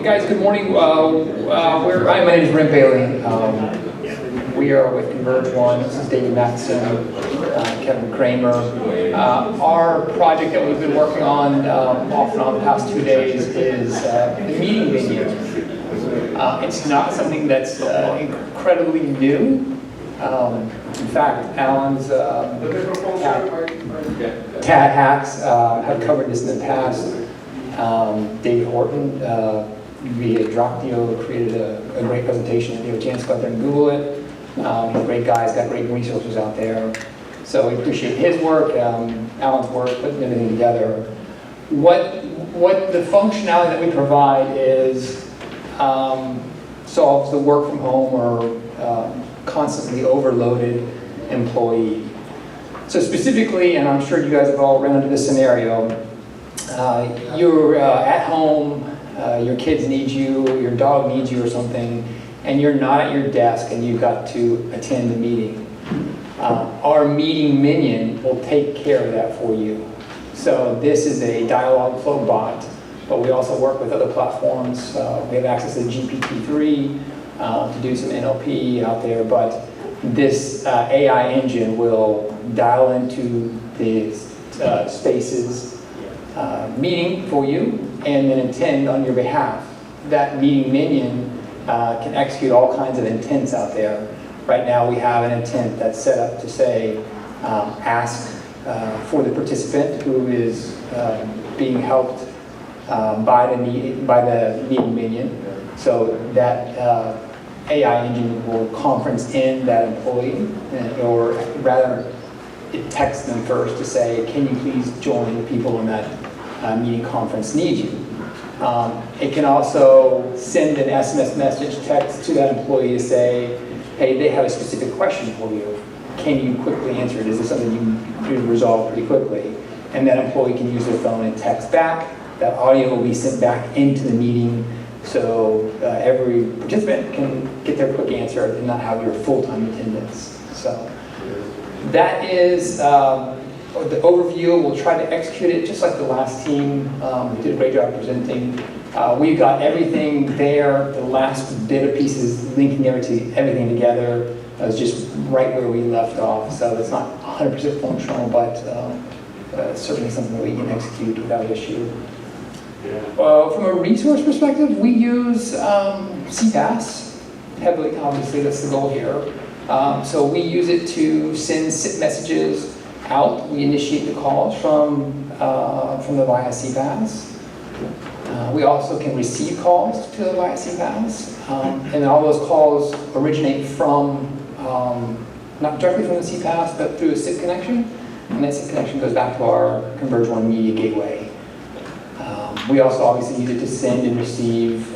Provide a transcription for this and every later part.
Hey guys, good morning. My name is Brent Bailey. We are with ConvergeOne. This is David Matthiesen, Kevin Kramer. Our project that we've been working on off and on the past 2 days is the meeting Minion. It's not something that's incredibly new. In fact, Alan's Tad Hacks have covered this in the past. David Horton via Dropdio created a great presentation. If you have a chance, go out there and Google it. He's a great guy, he's got great resources out there. So we appreciate his work, Alan's work, putting everything together. What the functionality that we provide is solves the work from home or constantly overloaded employee. So specifically, and I'm sure you guys have all run into this scenario, you're at home, your kids need you, your dog needs you or something, and you're not at your desk and you've got to attend the meeting. Our meeting Minion will take care of that for you. So this is a Dialog Flow bot, but we also work with other platforms. We have access to GPT-3 to do some NLP out there, but this AI engine will dial into the Spaces meeting for you and then attend on your behalf. That meeting Minion can execute all kinds of intents out there. Right now we have an intent that's set up to say, ask for the participant who is being helped by the meeting Minion. So that AI engine will conference in that employee, or rather it texts them first to say, can you please join the people in that meeting conference need you. It can also send an SMS message text to that employee to say, hey, they have a specific question for you. Can you quickly answer it? Is this something you can resolve pretty quickly? And that employee can use their phone and text back. That audio will be sent back into the meeting so every participant can get their quick answer and not have your full-time attendance. So that is the overview. We'll try to execute it just like the last team. We did a great job presenting. We've got everything there. The last bit of pieces linking everything together is just right where we left off. So it's not 100% functional, but certainly something that we can execute without issue. From a resource perspective, we use CPaaS heavily. Obviously, that's the goal here. So we use it to send SIP messages out. We initiate the calls from the Avaya CPaaS. We also can receive calls to the Avaya CPaaS, and all those calls originate from not directly from the CPaaS, but through a SIP connection, and that SIP connection goes back to our ConvergeOne Media Gateway. We also obviously use it to send and receive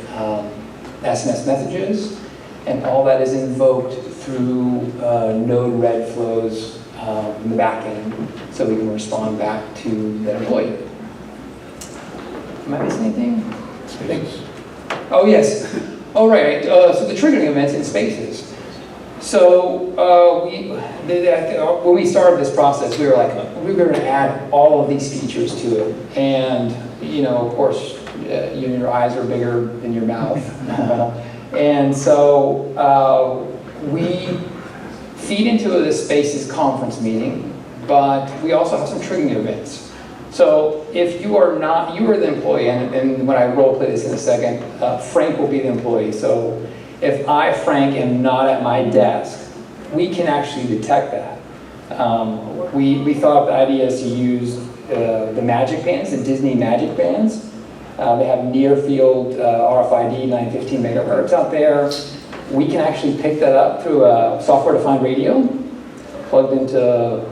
SMS messages, and all that is invoked through Node-RED flows in the back end, so we can respond back to that employee. Am I missing anything? Oh yes. All right. So the triggering events in Spaces. So when we started this process, we were like, we're going to add all of these features to it, and of course, your eyes are bigger than your mouth, and so we feed into the Spaces conference meeting, but we also have some triggering events. So if you are the employee, and when I role play this in a second, Frank will be the employee. So if I, Frank, am not at my desk, we can actually detect that. We thought of the idea is to use the Magic Bands, the Disney Magic Bands. They have near field RFID 915 megahertz out there. We can actually pick that up through a software-defined radio plugged into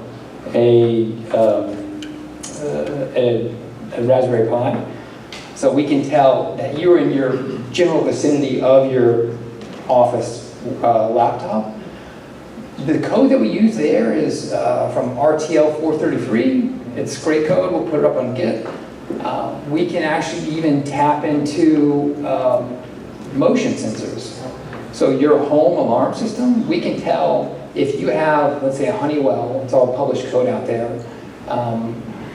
a Raspberry Pi. So we can tell that you're in your general vicinity of your office laptop. The code that we use there is from RTL 433. It's great code. We'll put it up on Git. We can actually even tap into motion sensors. So your home alarm system, we can tell if you have, let's say, a Honeywell, it's all published code out there.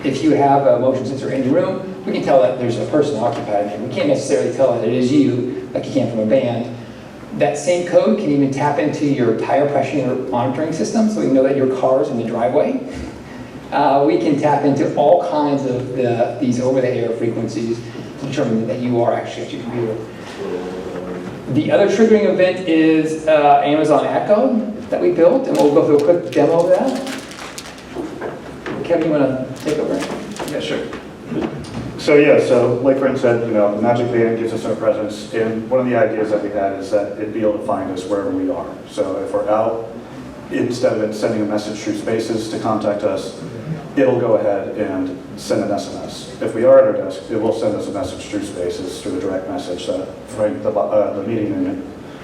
If you have a motion sensor in your room, we can tell that there's a person occupied there. We can't necessarily tell that it is you, like you can from a band. That same code can even tap into your tire pressure monitoring system, so we know that your car's in the driveway. We can tap into all kinds of these over-the-air frequencies to determine that you are actually at your computer. The other triggering event is Amazon Echo that we built, and we'll go through a quick demo of that. Kevin, you want to take over? Yeah, sure. So like Brent said, the Magic Band gives us our presence, and one of the ideas that we had is that it'd be able to find us wherever we are. So if we're out, instead of it sending a message through Spaces to contact us, it'll go ahead and send an SMS. If we are at our desk, it will send us a message through Spaces, through a direct message that Frank, the meeting unit,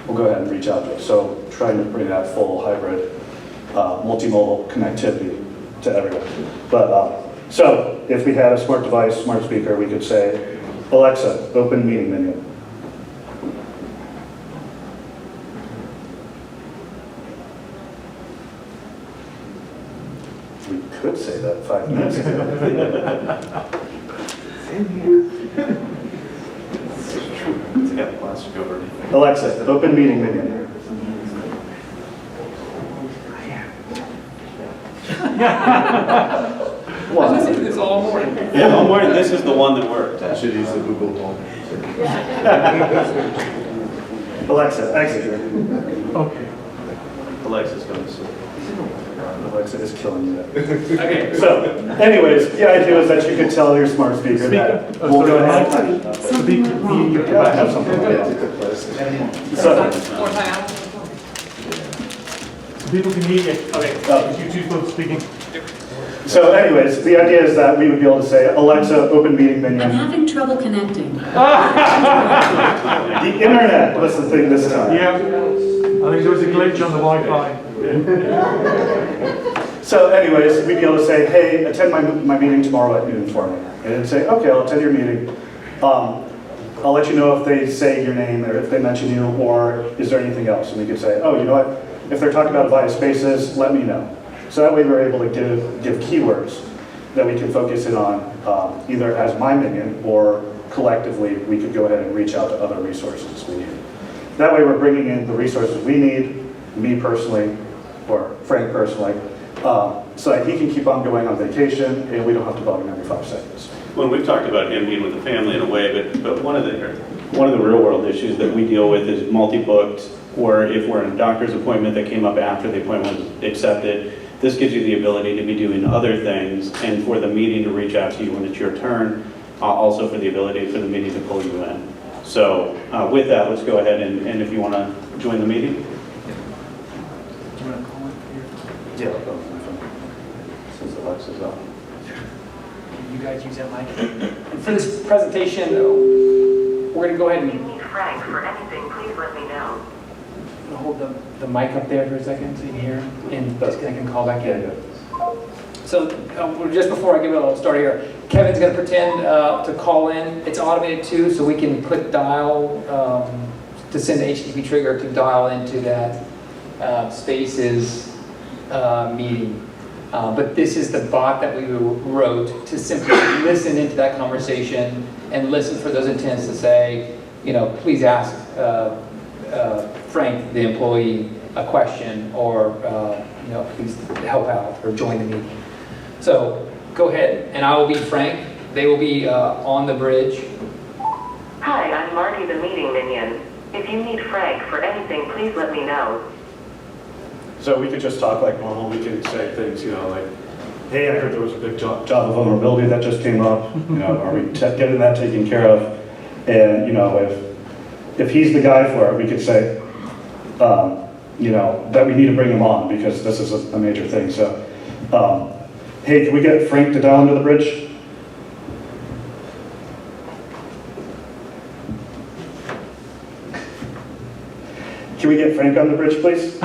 will go ahead and reach out to us. So trying to bring that full hybrid, multimodal connectivity to everyone. But so if we had a smart device, smart speaker, we could say, Alexa, open meeting menu. We could say that 5 minutes ago. Alexa, open meeting menu. I was listening to this all morning. Yeah, all morning. This is the one that worked. I should use the Google Home. Alexa, exit here. Okay. Alexa's going to sleep. Alexa is killing you. Okay. So, anyways, the idea is that you could tell your smart speaker that we'll go ahead. Yeah, I have something. So, More time. People can hear you. Okay. It's you two folks speaking. So anyways, the idea is that we would be able to say, Alexa, open meeting menu. I'm having trouble connecting. The internet was the thing this time. Yeah. I think there was a glitch on the Wi-Fi. So anyways, we'd be able to say, hey, attend my meeting tomorrow at noon for me. And it'd say, okay, I'll attend your meeting. I'll let you know if they say your name or if they mention you, or is there anything else? And we could say, oh, you know what? If they're talking about Avaya Spaces, let me know. So that way we're able to give keywords that we can focus in on either as my minion or collectively we could go ahead and reach out to other resources we need. That way we're bringing in the resources we need, me personally, or Frank personally, so that he can keep on going on vacation and we don't have to bug him every 5 seconds. Well, we've talked about him being with the family in a way, but one of the real world issues that we deal with is multi-booked, or if we're in a doctor's appointment that came up after the appointment was accepted. This gives you the ability to be doing other things and for the meeting to reach out to you when it's your turn, also for the ability for the meeting to pull you in. So with that, let's go ahead and if you want to join the meeting. Yeah, I'll go with my phone. Since Alexa's up. You guys use that mic. And for this presentation, we're going to go ahead and Need Frank for anything, please let me know. hold the mic up there for a second so you can hear, and disconnect and call back in. So just before I give it a little start here, Kevin's going to pretend to call in. It's automated too, so we can click dial to send the HTTP trigger to dial into that Spaces meeting. But this is the bot that we wrote to simply listen into that conversation and listen for those intents to say, please ask Frank, the employee, a question, or please help out or join the meeting. So go ahead, and I will be Frank. They will be on the bridge. Hi, I'm Marty, the meeting minion. If you need Frank for anything, please let me know. So we could just talk like normal. We could say things, like, hey, I heard there was a big job of vulnerability that just came up. Are we getting that taken care of? And if he's the guy for it, we could say, that we need to bring him on because this is a major thing. So, hey, can we get Frank to dial into the bridge? Can we get Frank on the bridge, please?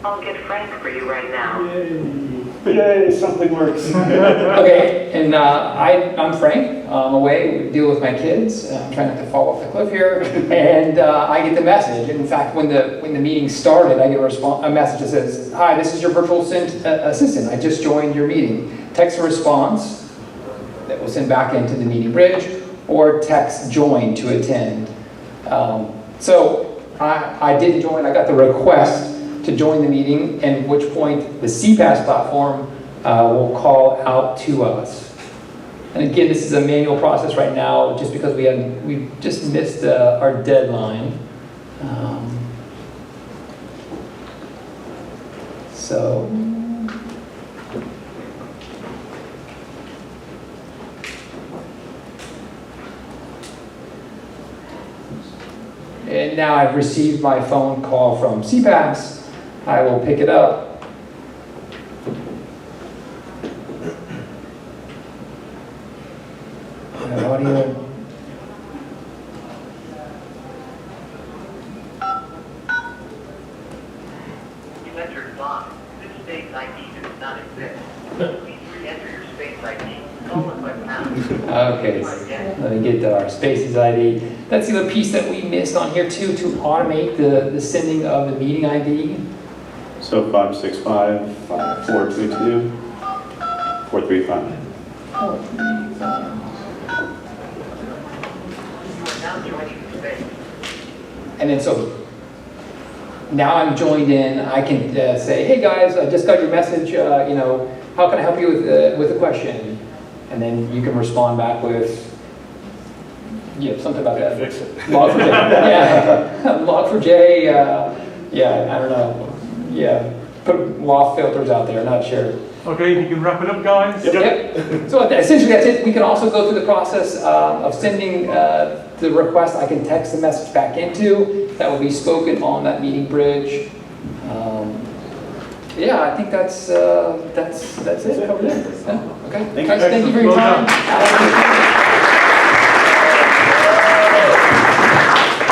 I'll get Frank for you right now. Yay, something works. Okay, and I'm Frank. I'm away, deal with my kids. I'm trying not to fall off the cliff here. And I get the message. In fact, when the meeting started, I get a message that says, hi, this is your virtual assistant. I just joined your meeting. Text response will send back into the meeting bridge, or text join to attend. So I did join, I got the request to join the meeting, at which point the CPaaS platform will call out to us. And again, this is a manual process right now, just because we just missed our deadline. So. And now I've received my phone call from CPaaS. I will pick it up. Audio. You entered line. This space ID does not exist. Please re-enter your space ID. Call us by pound. Okay, let me get our spaces ID. That's the other piece that we missed on here too, to automate the sending of the meeting ID. So 565-422-435. You are now joining the space. And then so now I'm joined in, I can say, hey guys, I just got your message, how can I help you with a question? And then you can respond back with, something about that. Fix it. Log for J, yeah, log for J, I don't know, put WAF filters out there, not sure. Okay, you can wrap it up, guys. Yep. So essentially that's it. We can also go through the process of sending the request. I can text the message back into, that will be spoken on that meeting bridge. I think that's it. Covered it. Yeah. Okay. Thank you. Guys, thank you for your Well time. done.